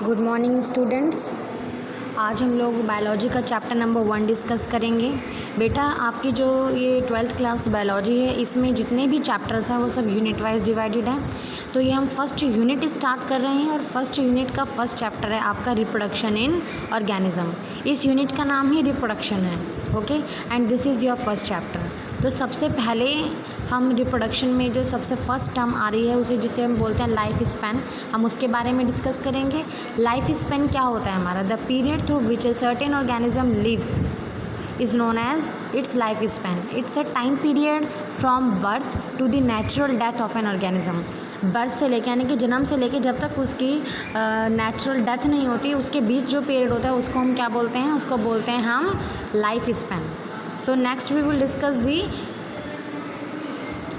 Good morning students. आज हम लोग बायोलॉजी का चैप्टर नंबर 1 डिस्कस करेंगे। बेटा आपकी जो ये 12th क्लास बायोलॉजी है इसमें जितने भी चैप्टर्स हैं वो सब यूनिट वाइज डिवाइडेड हैं। तो ये हम फर्स्ट यूनिट स्टार्ट कर रहे हैं और फर्स्ट यूनिट का फर्स्ट चैप्टर है आपका रिप्रोडक्शन इन ऑर्गेनिज्म। इस यूनिट का नाम ही रिप्रोडक्शन है। Okay, and this is your first chapter. तो सबसे पहले हम रिप्रोडक्शन में जो सबसे फर्स्ट टर्म आ रही है उसे जिसे हम बोलते हैं लाइफ स्पैन, हम उसके बारे में डिस्कस करेंगे। लाइफ स्पैन क्या होता है हमारा? The period through which a certain organism lives is known as its life span. It's a time period from birth to the natural death of an organism. Birth से लेके यानी कि जन्म से लेके जब तक उसकी नेचुरल डेथ नहीं होती उसके बीच जो पीरियड होता है उसको हम क्या बोलते हैं? उसको बोलते हैं हम life span. So next we will discuss the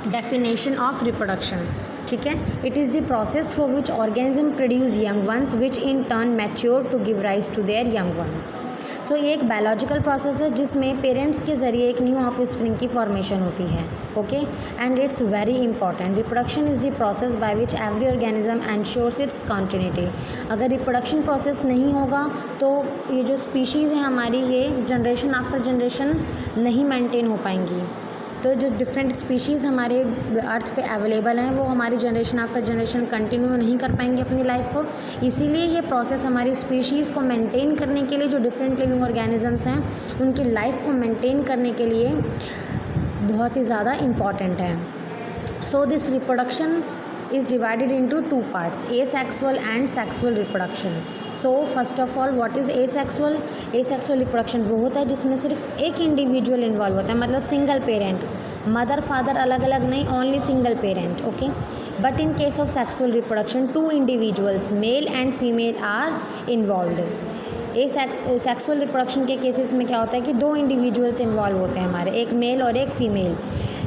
definition of reproduction. ठीक है, it is the process through which organism produce young ones which in turn mature to give rise to their young ones. So ये एक biological process है जिसमें parents के ज़रिए एक new offspring की फॉर्मेशन होती है। Okay, and it's very important. Reproduction is the process by which every organism ensures it's continuity. अगर रिप्रोडक्शन प्रोसेस नहीं होगा तो ये जो स्पीशीज़ हैं हमारी ये जनरेशन आफ्टर जनरेशन नहीं मेंटेन हो पाएंगी। तो जो डिफरेंट स्पीशीज़ हमारे अर्थ पे अवेलेबल हैं वो हमारी जनरेशन आफ्टर जनरेशन कंटिन्यू नहीं कर पाएंगे अपनी लाइफ को। इसीलिए ये प्रोसेस हमारी स्पीशीज़ को मेंटेन करने के लिए जो डिफरेंट लिविंग ऑर्गेनिजम्स हैं उनकी लाइफ को मेंटेन करने के लिए बहुत ही ज़्यादा इम्पॉर्टेंट है। So this reproduction is divided into two parts, asexual and sexual reproduction. So first of all, what is asexual? Asexual reproduction वो होता है जिसमें सिर्फ एक इंडिविजुअल इन्वॉल्व होता है, मतलब सिंगल पेरेंट, मदर फादर अलग अलग नहीं, only single parent. Okay, but in case of sexual reproduction two individuals male and female are involved. Sexual reproduction के केसेस में क्या होता है कि दो इंडिविजुअल्स इन्वॉल्व होते हैं हमारे, एक मेल और एक फीमेल।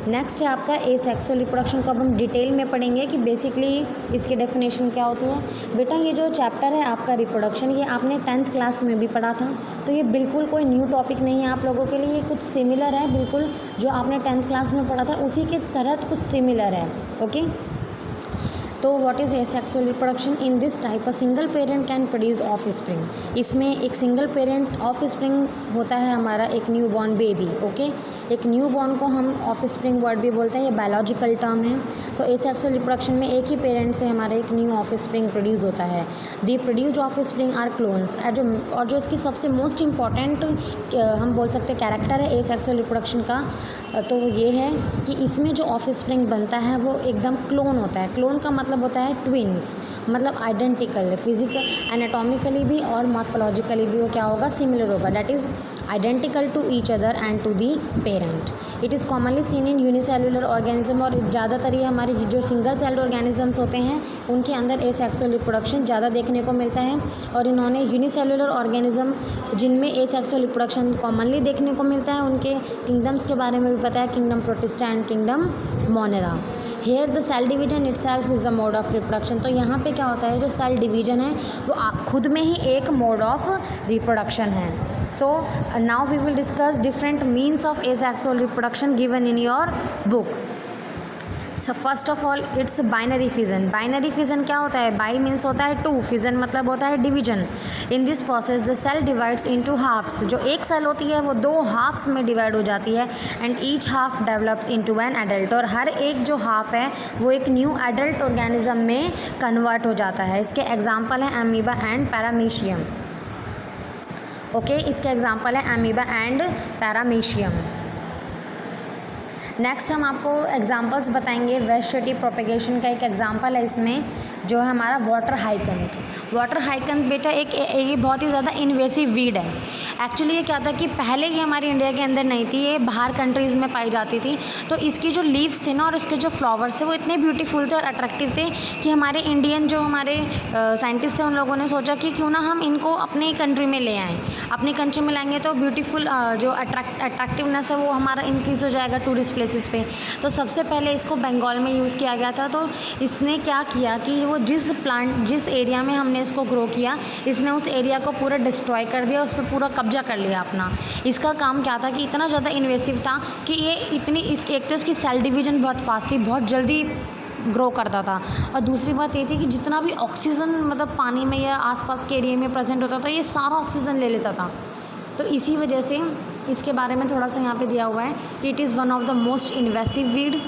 नेक्स्ट है आपका एसेक्सुअल रिप्रोडक्शन को अब हम डिटेल में पढ़ेंगे कि बेसिकली इसकी डेफिनेशन क्या होती है। बेटा ये जो चैप्टर है आपका रिप्रोडक्शन ये आपने 10th क्लास में भी पढ़ा था, तो ये बिल्कुल कोई न्यू टॉपिक नहीं है आप लोगों के लिए। ये कुछ सिमिलर है, बिल्कुल जो आपने 10th क्लास में पढ़ा था उसी के तहत कुछ सिमिलर है। ओके, तो what is asexual reproduction? In this type a single parent can produce of spring. इसमें एक सिंगल पेरेंट ऑफ स्प्रिंग होता है हमारा एक न्यू बॉर्न बेबी। ओके, एक न्यू बॉर्न को हम ऑफ स्प्रिंग वर्ड भी बोलते हैं, ये बायोलॉजिकल टर्म है। तो एसेक्सुअल रिप्रोडक्शन में एक ही पेरेंट से हमारा एक न्यू ऑफ स्प्रिंग प्रोड्यूस होता है। The produced offspring are clones. और जो इसकी सबसे मोस्ट इम्पॉर्टेंट हम बोल सकते हैं कैरेक्टर है एसेक्सुअल रिप्रोडक्शन का, तो वो ये है कि इसमें जो ऑफ स्प्रिंग बनता है वो एकदम क्लोन होता है। क्लोन का मतलब होता है ट्विन्स, मतलब आइडेंटिकल, फिजिकल एनाटॉमिकली भी और मॉर्फोलॉजिकली भी वो क्या होगा? सिमिलर होगा। That is identical to each other and to the parent. It is commonly seen in unicellular organism. और ज़्यादातर ये हमारे जो सिंगल सेल्ड ऑर्गेनिजम्स होते हैं उनके अंदर एसेक्सुअल रिप्रोडक्शन ज़्यादा देखने को मिलता है। और इन्होंने यूनिसेलुलर ऑर्गेनिज्म जिनमें एसेक्सुअल रिप्रोडक्शन कॉमनली देखने को मिलता है उनके किंगडम्स के बारे में भी पता है, kingdom Protista and kingdom Monera. Here the cell division itself is the mode of reproduction. तो यहाँ पे क्या होता है, जो सेल डिवीजन है वो खुद में ही एक मोड ऑफ रिप्रोडक्शन है। So now we will discuss different means of asexual reproduction given in your book. So first of all it's binary fission. Binary fission क्या होता है? बाई मीन्स होता है टू, फिजन मतलब होता है division. In this process the cell divides into halves. जो एक सेल होती है वो दो हाफ्स में डिवाइड हो जाती है and each half develops into an adult. और हर एक जो हाफ है वो एक न्यू एडल्ट ऑर्गेनिज्म में कन्वर्ट हो जाता है। इसके एग्जाम्पल हैं अमीबा एंड पैरामीशियम। ओके, इसके एग्जाम्पल है अमीबा एंड पैरामीशियम। नेक्स्ट हम आपको एग्जांपल्स बताएंगे। वेस्टिटी प्रोपेगेशन का एक एग्जांपल है इसमें जो है हमारा वाटर हाइकंथ। वाटर हाइकंथ बेटा ये बहुत ही ज़्यादा इन्वेसिव वीड है। एक्चुअली ये क्या था कि पहले ये हमारे इंडिया के अंदर नहीं थी, ये बाहर कंट्रीज़ में पाई जाती थी। तो इसकी जो लीव्स थे ना और इसके जो फ्लावर्स थे वो इतने ब्यूटीफुल थे और अट्रैक्टिव थे कि हमारे इंडियन जो हमारे साइंटिस्ट थे उन लोगों ने सोचा कि क्यों ना हम इनको अपनी कंट्री में ले आएँ। अपनी कंट्री में लाएंगे तो ब्यूटीफुल जो अट्रैक्टिवनेस है वो हमारा इंक्रीज़ हो जाएगा टूरिस्ट प्लेसेस पे। तो सबसे पहले इसको बंगाल में यूज़ किया गया था। तो इसने क्या किया कि वो जिस एरिया में हमने इसको ग्रो किया इसने उस एरिया को पूरा डिस्ट्रॉय कर दिया, उस पर पूरा कब्जा कर लिया अपना। इसका काम क्या था कि इतना ज़्यादा इन्वेसिव था कि ये एक तो इसकी सेल डिवीज़न बहुत फास्ट थी, बहुत जल्दी ग्रो करता था। और दूसरी बात ये थी कि जितना भी ऑक्सीजन मतलब पानी में या आसपास के एरिया में प्रेजेंट होता था, ये सारा ऑक्सीजन ले लेता था। तो इसी वजह से इसके बारे में थोड़ा सा यहाँ पे दिया हुआ है कि it is one of the most invasive weed,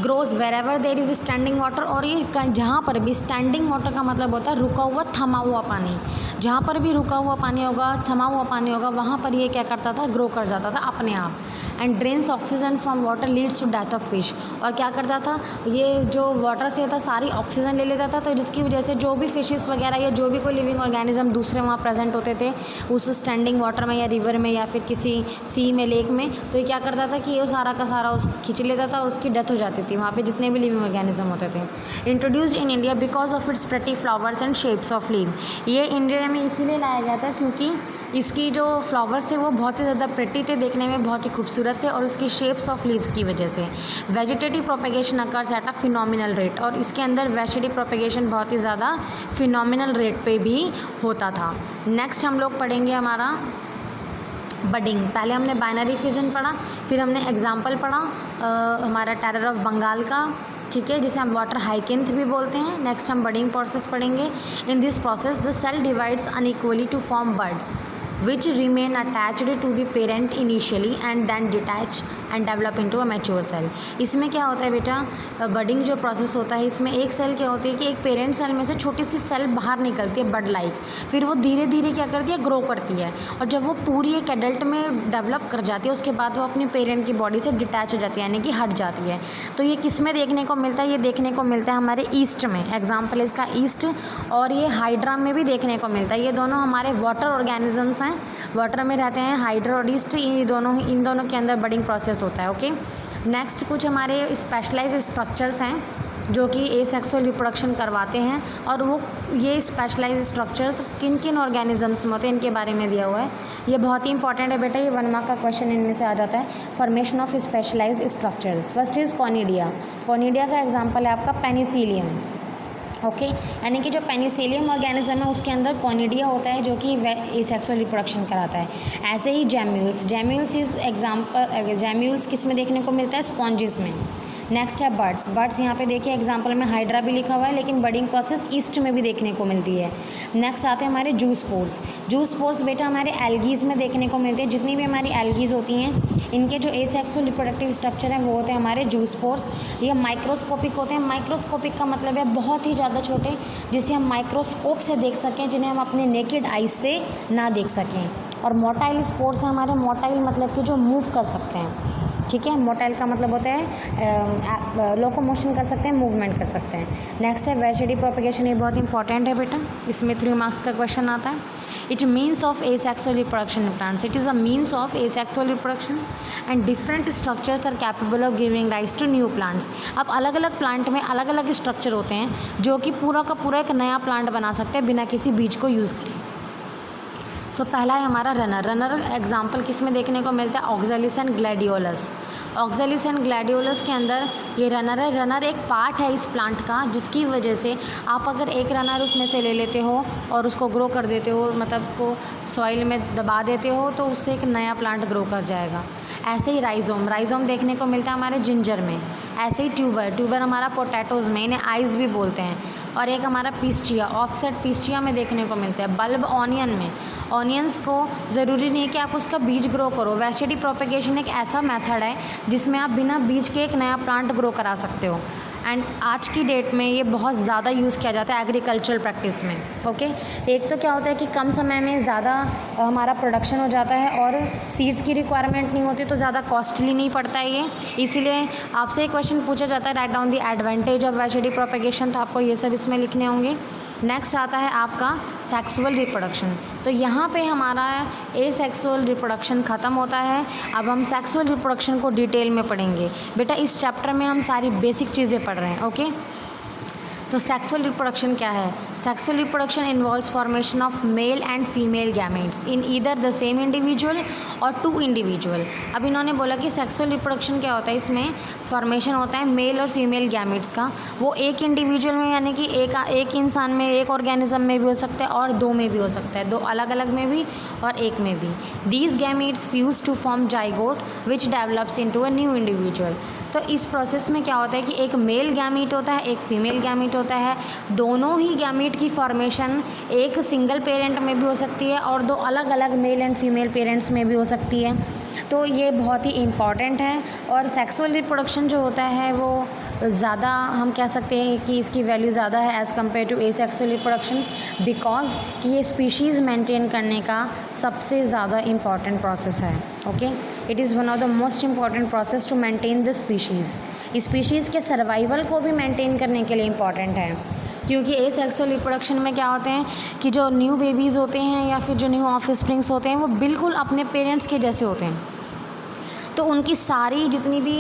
grows wherever there is standing water. और ये जहाँ पर भी, स्टैंडिंग वाटर का मतलब होता है रुका हुआ, थमा हुआ पानी। जहाँ पर भी रुका हुआ पानी होगा, थमा हुआ पानी होगा, वहाँ पर ये क्या करता था, ग्रो कर जाता था अपने आप। And drains oxygen from water leads to death of fish. और क्या करता था, ये जो वाटर से था सारी ऑक्सीजन ले लेता था, तो जिसकी वजह से जो भी फिशेस वगैरह या जो भी कोई लिविंग ऑर्गेनिज्म दूसरे वहाँ प्रेजेंट होते थे उस स्टैंडिंग वाटर में या रिवर में या फिर किसी सी में, लेक में, तो ये क्या करता था कि ये सारा का सारा उस खींच लेता था और उसकी डेथ हो जाती थी वहाँ पे जितने भी लिविंग ऑर्गेनिज्म होते थे। Introduced in India because of its pretty flowers and shapes of leave. ये इंडिया में इसीलिए लाया गया था क्योंकि इसकी जो फ्लावर्स थे वो बहुत ही ज़्यादा प्रेटी थे, देखने में बहुत ही खूबसूरत थे, और उसकी शेप्स ऑफ लीव्स की वजह से। Vegetative propagation occurs at a phenomenal rate. और इसके अंदर वेजिटेटिव प्रोपेगेशन बहुत ही ज़्यादा फिनोमिनल रेट पे भी होता था। नेक्स्ट हम लोग पढ़ेंगे हमारा बडिंग। पहले हमने बाइनरी फिजन पढ़ा, फिर हमने एग्जाम्पल पढ़ा हमारा टेरर ऑफ बंगाल का, ठीक है, जिसे हम वाटर हाइकिंथ भी बोलते हैं। नेक्स्ट हम बडिंग प्रोसेस पढ़ेंगे। In this process the cell divides unequally to form buds which remain attached to the parent initially and then detach and develop into a mature cell। इसमें क्या होता है बेटा, बडिंग जो प्रोसेस होता है इसमें एक सेल क्या होती है कि एक पेरेंट सेल में से छोटी सी सेल बाहर निकलती है बड लाइक, फिर वो धीरे धीरे क्या करती है, ग्रो करती है, और जब वो पूरी एक एडल्ट में डेवलप कर जाती है उसके बाद वो अपने पेरेंट की बॉडी से डिटैच हो जाती है, यानी कि हट जाती है। तो ये किस में देखने को मिलता है, ये देखने को मिलता है हमारे ईस्ट में, एग्जाम्पल है इसका ईस्ट, और ये हाइड्रा में भी देखने को मिलता है। ये दोनों हमारे वाटर ऑर्गेनिजम्स हैं, वाटर में रहते हैं, हाइड्रा और ईस्ट, इन दोनों के अंदर बडिंग प्रोसेस होता है। ओके, नेक्स्ट कुछ हमारे स्पेशलाइज्ड स्ट्रक्चर्स हैं जो कि एसेक्सुअल रिप्रोडक्शन करवाते हैं, और वो ये स्पेशलाइज्ड स्ट्रक्चर्स किन किन ऑर्गेनिजम्स में होते हैं इनके बारे में दिया हुआ है। ये बहुत ही इंपॉर्टेंट है बेटा, ये 1 मार्क का क्वेश्चन इनमें से आ जाता है। Formation of specialised structures, first is conidia. Conidia का एग्जाम्पल है आपका पेनिसिलियम। ओके, यानी कि जो पेनिसिलियम ऑर्गेनिज्म है उसके अंदर कॉनिडिया होता है जो कि एसेक्सुअल रिप्रोडक्शन कराता है। ऐसे ही जैम्यूल्स, जैम्यूल्स इज एग्जाम्पल, जैम्यूल्स किस में देखने को मिलता है, स्पॉन्जिस में। नेक्स्ट है बर्ड्स, बर्ड्स यहाँ पे देखिए एग्जाम्पल में हाइड्रा भी लिखा हुआ है, लेकिन बडिंग प्रोसेस ईस्ट में भी देखने को मिलती है। नेक्स्ट आते हैं हमारे जूस पोर्स। जूस पोर्स बेटा हमारे एल्गीज़ में देखने को मिलते हैं, जितनी भी हमारी एल्गीज़ होती हैं इनके जो एसेक्सुअल रिप्रोडक्टिव स्ट्रक्चर है वो होते हैं हमारे जूस पोर्स। ये माइक्रोस्कोपिक होते हैं, माइक्रोस्कोपिक का मतलब है बहुत ही ज़्यादा छोटे, जिसे हम माइक्रोस्कोप से देख सकें, जिन्हें हम अपने नेकेड आइज से ना देख सकें। और मोटाइल स्पोर्स हैं हमारे, मोटाइल मतलब कि जो मूव कर सकते हैं, ठीक है, मोटाइल का मतलब होता है लोकोमोशन कर सकते हैं, मूवमेंट कर सकते हैं। नेक्स्ट है वेजिटेटिव प्रोपेगेशन, ये बहुत इंपॉर्टेंट है बेटा, इसमें 3 मार्क्स का क्वेश्चन आता है। It means of asexual reproduction in plants, it is a means of asexual reproduction and different structures are capable of giving rise to new plants. अब अलग अलग प्लांट में अलग अलग स्ट्रक्चर होते हैं जो कि पूरा का पूरा एक नया प्लांट बना सकते हैं बिना किसी बीज को यूज़ करे। तो पहला है हमारा रनर। रनर एग्जाम्पल किस में देखने को मिलता है, oxalis and gladiolus. Oxalis and gladiolus के अंदर ये रनर है। रनर एक पार्ट है इस प्लांट का, जिसकी वजह से आप अगर एक रनर उसमें से ले लेते हो और उसको ग्रो कर देते हो, मतलब उसको सॉइल में दबा देते हो, तो उससे एक नया प्लांट ग्रो कर जाएगा। ऐसे ही राइजोम, राइजोम देखने को मिलता है हमारे जिंजर में। ऐसे ही ट्यूबर, ट्यूबर हमारा पोटैटोज़ में, इन्हें आइज़ भी बोलते हैं। और एक हमारा पिस्टिया, ऑफसेट पिस्टिया में देखने को मिलता है। बल्ब ऑनियन में, ऑनियंस को ज़रूरी नहीं है कि आप उसका बीज ग्रो करो। वेजिटेटिव प्रोपेगेशन एक ऐसा मेथड है जिसमें आप बिना बीज के एक नया प्लांट ग्रो करा सकते हो, एंड आज की डेट में ये बहुत ज़्यादा यूज़ किया जाता है एग्रीकल्चरल प्रैक्टिस में। ओके, एक तो क्या होता है कि कम समय में ज़्यादा हमारा प्रोडक्शन हो जाता है और सीड्स की रिक्वायरमेंट नहीं होती, तो ज़्यादा कॉस्टली नहीं पड़ता है ये, इसीलिए आपसे एक क्वेश्चन पूछा जाता है, write down the advantage of vegetative propagation, तो आपको ये सब इसमें लिखने होंगे। नेक्स्ट आता है आपका सेक्सुअल रिप्रोडक्शन। तो यहाँ पे हमारा एसेक्सुअल रिप्रोडक्शन ख़त्म होता है। अब हम सेक्सुअल रिप्रोडक्शन को डिटेल में पढ़ेंगे बेटा। इस चैप्टर में हम सारी बेसिक चीज़ें पढ़ रहे हैं। ओके, तो सेक्सुअल रिप्रोडक्शन क्या है? Sexual reproduction involves formation of male and female gametes in either the same individual और 2 इंडिविजुअल। अब इन्होंने बोला कि सेक्सुअल रिप्रोडक्शन क्या होता है, इसमें फॉर्मेशन होता है मेल और फीमेल गैमेट्स का। वो एक इंडिविजुअल में, यानी कि एक इंसान में, एक ऑर्गेनिज्म में भी हो सकता है और 2 में भी हो सकता है, 2 अलग अलग में भी और एक में भी। These gametes fuse to form zygote which develops into a new individual. तो इस प्रोसेस में क्या होता है कि एक मेल गैमीट होता है, एक फीमेल गैमीट होता है। दोनों ही गैमीट की फॉर्मेशन एक सिंगल पेरेंट में भी हो सकती है और दो अलग अलग मेल एंड फीमेल पेरेंट्स में भी हो सकती है। तो ये बहुत ही इम्पॉर्टेंट है। और सेक्सुअल रिप्रोडक्शन जो होता है वो ज़्यादा, हम कह सकते हैं कि इसकी वैल्यू ज़्यादा है as compare to asexual reproduction, because कि ये स्पीशीज़ मेंटेन करने का सबसे ज़्यादा इम्पॉर्टेंट प्रोसेस है। Okay, it is one of the most important process to maintain the species के सर्वाइवल को भी मेंटेन करने के लिए इम्पॉर्टेंट है। क्योंकि एसेक्सुअल रिप्रोडक्शन में क्या होते हैं कि जो न्यू बेबीज़ होते हैं या फिर जो न्यू ऑफस्प्रिंग्स होते हैं वो बिल्कुल अपने पेरेंट्स के जैसे होते हैं। तो उनकी सारी जितनी भी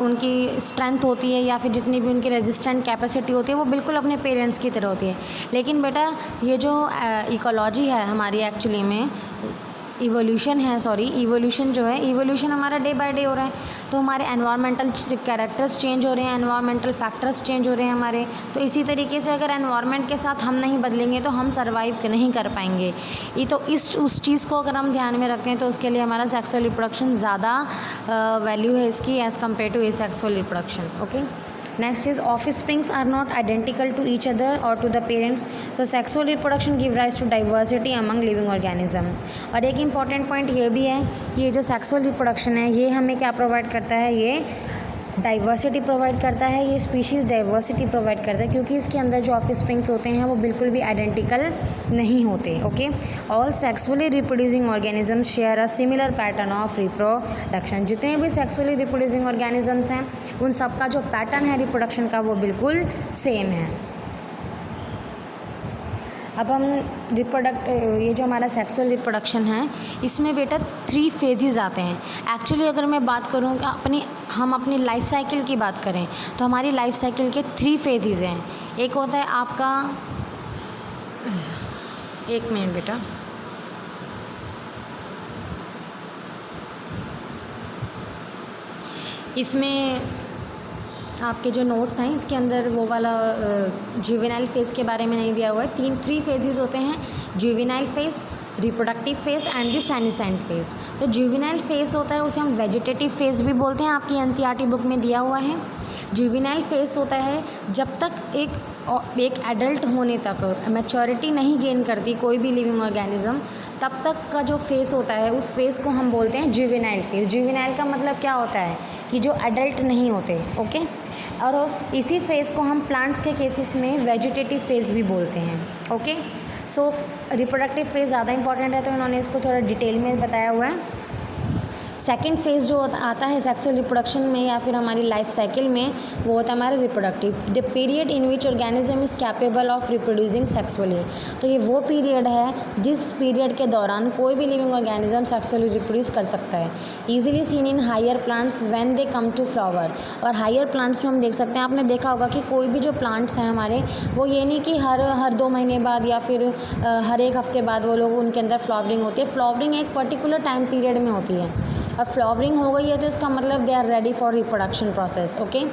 उनकी स्ट्रेंथ होती है या फिर जितनी भी उनकी रेजिस्टेंट कैपेसिटी होती है वो बिल्कुल अपने पेरेंट्स की तरह होती है। लेकिन बेटा ये जो इकोलॉजी है हमारी, एक्चुअली में इवोल्यूशन जो है, इवोल्यूशन हमारा डे बाय डे हो रहा है। तो हमारे एनवायरमेंटल कैरेक्टर्स चेंज हो रहे हैं, एनवायरमेंटल फैक्टर्स चेंज हो रहे हैं हमारे। तो इसी तरीके से अगर एनवायरमेंट के साथ हम नहीं बदलेंगे तो हम सर्वाइव नहीं कर पाएंगे। ये तो उस चीज़ को अगर हम ध्यान में रखते हैं तो उसके लिए हमारा सेक्सुअल रिप्रोडक्शन ज़्यादा वैल्यू है इसकी as compare to asexual reproduction. Okay, next is offsprings are not identical to each other or to the parents, so sexual reproduction give rise to diversity among living organisms। और एक important point ये भी है कि ये जो sexual reproduction है ये हमें क्या प्रोवाइड करता है, ये डाइवर्सिटी प्रोवाइड करता है, ये स्पीशीज़ डाइवर्सिटी प्रोवाइड करता है, क्योंकि इसके अंदर जो ऑफस्प्रिंग्स होते हैं वो बिल्कुल भी आइडेंटिकल नहीं होते। Okay, all sexually reproducing organisms share a similar pattern of reproduction. जितने भी सेक्सुअली रिप्रोड्यूसिंग ऑर्गेनिजम्स हैं उन सब का जो पैटर्न है रिप्रोडक्शन का वो बिल्कुल सेम है। अब हम ये जो हमारा सेक्सुअल रिप्रोडक्शन है इसमें बेटा 3 फेजेस आते हैं। एक्चुअली अगर मैं बात करूँ कि हम अपनी लाइफ साइकिल की बात करें तो हमारी लाइफ साइकिल के 3 फेजेस हैं। एक होता है आपका, एक मिनट बेटा, इसमें आपके जो नोट्स हैं इसके अंदर वो वाला जुवेनाइल फेज़ के बारे में नहीं दिया हुआ है। 3 फेजेस होते हैं, juvenile phase, reproductive phase and the senescent phase. तो जुवेनाइल फेज़ होता है उसे हम वेजिटेटिव फेज़ भी बोलते हैं, आपकी एनसीईआरटी बुक में दिया हुआ है। जुवेनाइल फेज़ होता है जब तक एक एडल्ट होने तक मैच्योरिटी नहीं गेन करती कोई भी लिविंग ऑर्गेनिज्म, तब तक का जो फेज़ होता है उस फेज़ को हम बोलते हैं जुवेनाइल फेज़। जुवेनाइल का मतलब क्या होता है कि जो एडल्ट नहीं होते। ओके, और इसी फेज़ को हम प्लांट्स के केसेस में वेजिटेटिव फेज़ भी बोलते हैं। ओके, सो रिप्रोडक्टिव फेज़ ज़्यादा इंपॉर्टेंट है तो इन्होंने इसको थोड़ा डिटेल में बताया हुआ है। सेकेंड फेज़ जो आता है सेक्सुअल रिप्रोडक्शन में या फिर हमारी लाइफ साइकिल में, वो होता है हमारा reproductive, the period in which organism is capable of reproducing sexually. तो ये वो पीरियड है जिस पीरियड के दौरान कोई भी लिविंग ऑर्गेनिज्म सेक्सुअली रिप्रोड्यूस कर सकता है। Easily seen in higher plants when they come to flower. और हायर प्लांट्स में हम देख सकते हैं, आपने देखा होगा कि कोई भी जो प्लांट्स हैं हमारे, वो ये नहीं कि हर 2 महीने बाद या फिर हर 1 हफ्ते बाद वो लोग उनके अंदर फ्लावरिंग होती है। फ्लावरिंग एक पर्टिकुलर टाइम पीरियड में होती है। और फ्लावरिंग हो गई है तो इसका मतलब they are ready for reproduction process. Okay,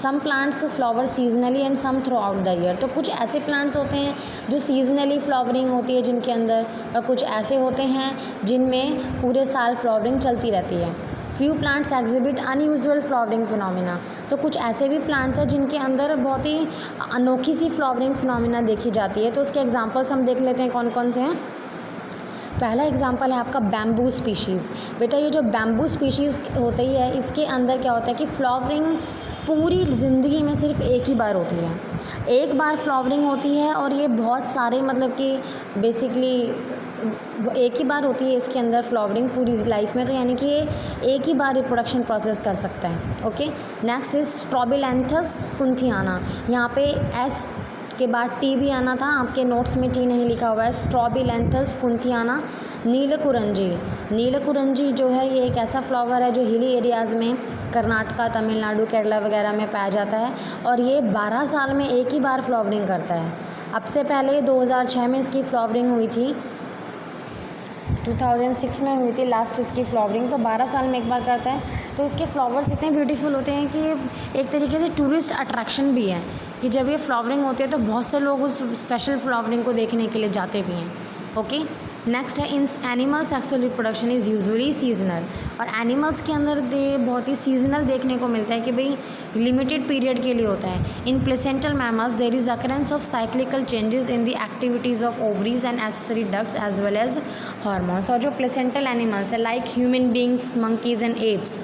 some plants flower seasonally and some throughout the year. तो कुछ ऐसे प्लांट्स होते हैं जो सीजनली फ्लावरिंग होती है जिनके अंदर, और कुछ ऐसे होते हैं जिनमें पूरे साल फ्लावरिंग चलती रहती है। Few plants exhibit unusual flowering phenomena. तो कुछ ऐसे भी प्लांट्स हैं जिनके अंदर बहुत ही अनोखी सी फ्लावरिंग फिनोमिना देखी जाती है। तो उसके एग्जाम्पल्स हम देख लेते हैं कौन कौन से हैं। पहला एग्जाम्पल है आपका बैम्बू स्पीशीज़। बेटा ये जो बैम्बू स्पीशीज़ होती है इसके अंदर क्या होता है कि फ्लावरिंग पूरी ज़िंदगी में सिर्फ एक ही बार होती है। एक बार फ्लावरिंग होती है और ये बहुत सारे मतलब कि बेसिकली एक ही बार होती है इसके अंदर फ्लावरिंग पूरी लाइफ में। तो यानी कि ये एक ही बार रिप्रोडक्शन प्रोसेस कर सकता है। Okay, next is Strobilanthes kunthiana. यहाँ पे एस के बाद टी भी आना था, आपके नोट्स में टी नहीं लिखा हुआ है। स्ट्रॉबिलैंथस कुंथियाना। नीलकुरंजी जो है ये एक ऐसा फ्लावर है जो हिली एरियाज़ में कर्नाटका, तमिलनाडु, केरला वगैरह में पाया जाता है और ये 12 साल में एक ही बार फ्लावरिंग करता है। अब से पहले 2006 में इसकी फ्लावरिंग हुई थी, 2006 में हुई थी लास्ट इसकी फ्लावरिंग। तो 12 साल में एक बार करता है। तो इसके फ्लावर्स इतने ब्यूटीफुल होते हैं कि एक तरीके से टूरिस्ट अट्रैक्शन भी है कि जब ये फ्लावरिंग होती है तो बहुत से लोग उस स्पेशल फ्लावरिंग को देखने के लिए जाते भी हैं। ओके, नेक्स्ट है in animal sexual reproduction is usually seasonal, और एनिमल्स के अंदर बहुत ही सीजनल देखने को मिलता है कि भाई लिमिटेड पीरियड के लिए होता है। In placental mammals there is occurrence of cyclical changes in the activities of ovaries and accessory ducts as well as hormones. और जो प्लेसेंटल एनिमल्स है like human beings, monkeys and apes,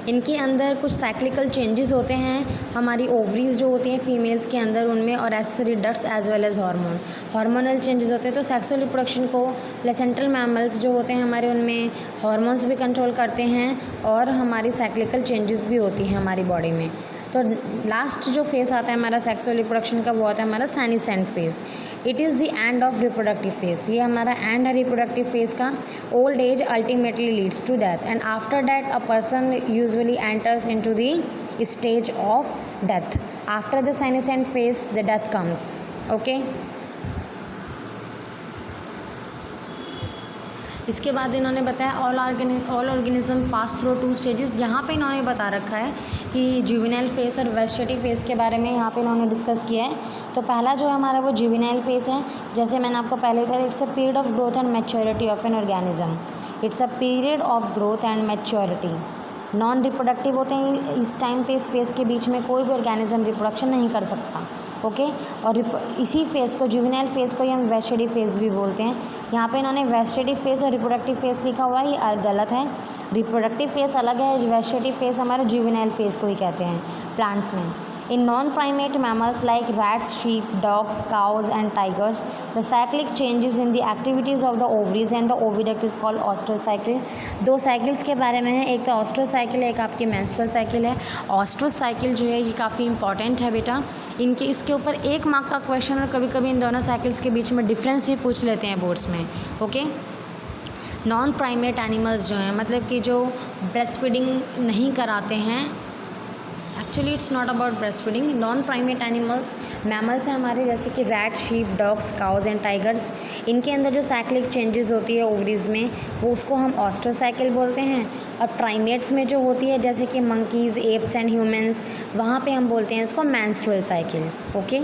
इनके अंदर कुछ साइक्लिकल चेंजेस होते हैं हमारी ovaries जो होती हैं फीमेल्स के अंदर उनमें, और accessory ducts as well as hormonal changes होते हैं। तो सेक्सुअल रिप्रोडक्शन को प्लेसेंटल मैमल्स जो होते हैं हमारे उनमें हार्मोन्स भी कंट्रोल करते हैं और हमारी साइक्लिकल चेंजेस भी होती हैं हमारी बॉडी में। तो लास्ट जो फेज़ आता है हमारा सेक्सुअल रिप्रोडक्शन का वो आता है हमारा senescent phase. It is the end of reproductive phase, ये हमारा एंड है रिप्रोडक्टिव फेज़ का। Old age ultimately leads to death and after death a person usually enters into the stage of death. After the senescent phase the death comes. Okay, इसके बाद इन्होंने बताया all organism pass through 2 stages. यहाँ पे इन्होंने बता रखा है कि जुवेनाइल फेज़ और वेजिटेटिव फेज़ के बारे में यहाँ पे इन्होंने डिस्कस किया है। तो पहला जो है हमारा वो जुवेनाइल फेज़ है, जैसे मैंने आपको पहले बताया, it's a period of growth and maturity of an organism. It's a period of growth and maturity. Non reproductive होते हैं, इस टाइम पे इस फेज़ के बीच में कोई भी ऑर्गेनिज्म रिप्रोडक्शन नहीं कर सकता। ओके, और इसी फेज़ को जुवेनाइल फेज़ को ही हम वेजिटेटिव फेज़ भी बोलते हैं। यहाँ पे इन्होंने वेजिटेटिव फेज़ और रिप्रोडक्टिव फेज़ लिखा हुआ है, ये गलत है। रिप्रोडक्टिव फेज़ अलग है, वेजिटेटिव फेज़ हमारे जुवेनाइल फेज़ को ही कहते हैं प्लांट्स में। In non-primate mammals like rats, sheep, dogs, cows and tigers, the cyclic changes in the activities of the ovaries and the oviduct is called ओस्ट्रोसाइकिल। 2 cycles के बारे में है, एक तो ओस्ट्रोसाइकिल है, एक आपकी मेंस्ट्रुअल साइकिल है। ओस्ट्रोसाइकिल जो है ये काफ़ी इंपॉर्टेंट है बेटा, इसके ऊपर 1 मार्क का क्वेश्चन और कभी कभी इन दोनों साइकिल्स के बीच में डिफरेंस भी पूछ लेते हैं बोर्ड्स में। ओके, नॉन प्राइमेट एनिमल्स जो हैं मतलब कि जो ब्रेस्ट फीडिंग नहीं कराते हैं, actually it's not about breast feeding. Non primate animals mammals हैं हमारे, जैसे कि rat, sheep, dogs, cause and tigers, इनके अंदर जो साइक्लिक चेंजेस होती है ओवरीज में वो उसको हम ऑस्ट्रोसाइकिल बोलते हैं। और प्राइमेट्स में जो होती है जैसे कि मंकीज़, एप्स एंड ह्यूमंस, वहाँ पे हम बोलते हैं इसको मेंस्ट्रुअल साइकिल। ओके,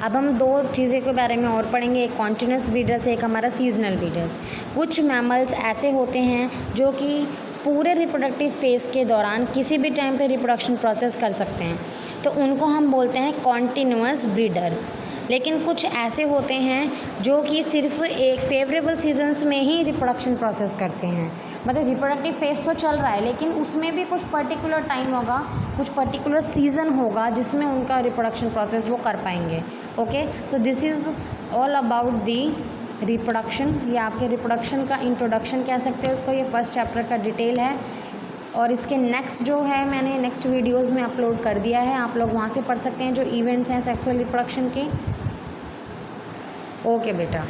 अब हम 2 चीज़ें के बारे में और पढ़ेंगे, एक कॉन्टिन्यूस ब्रीडर्स है, एक हमारा सीजनल ब्रीडर्स। कुछ मैमल्स ऐसे होते हैं जो कि पूरे रिप्रोडक्टिव फेज़ के दौरान किसी भी टाइम पे रिप्रोडक्शन प्रोसेस कर सकते हैं, तो उनको हम बोलते हैं कॉन्टिन्यूअस ब्रीडर्स। लेकिन कुछ ऐसे होते हैं जो कि सिर्फ एक फेवरेबल सीजन्स में ही रिप्रोडक्शन प्रोसेस करते हैं, मतलब रिप्रोडक्टिव फेज़ तो चल रहा है लेकिन उसमें भी कुछ पर्टिकुलर टाइम होगा, कुछ पर्टिकुलर सीज़न होगा जिसमें उनका रिप्रोडक्शन प्रोसेस वो कर पाएंगे। Okay, so this is all about the reproduction. ये आपके रिप्रोडक्शन का इंट्रोडक्शन कह सकते हो उसको, ये फर्स्ट चैप्टर का डिटेल है। और इसके नेक्स्ट जो है मैंने नेक्स्ट वीडियोस में अपलोड कर दिया है, आप लोग वहाँ से पढ़ सकते हैं जो इवेंट्स हैं सेक्सुअल रिप्रोडक्शन के। ओके बेटा।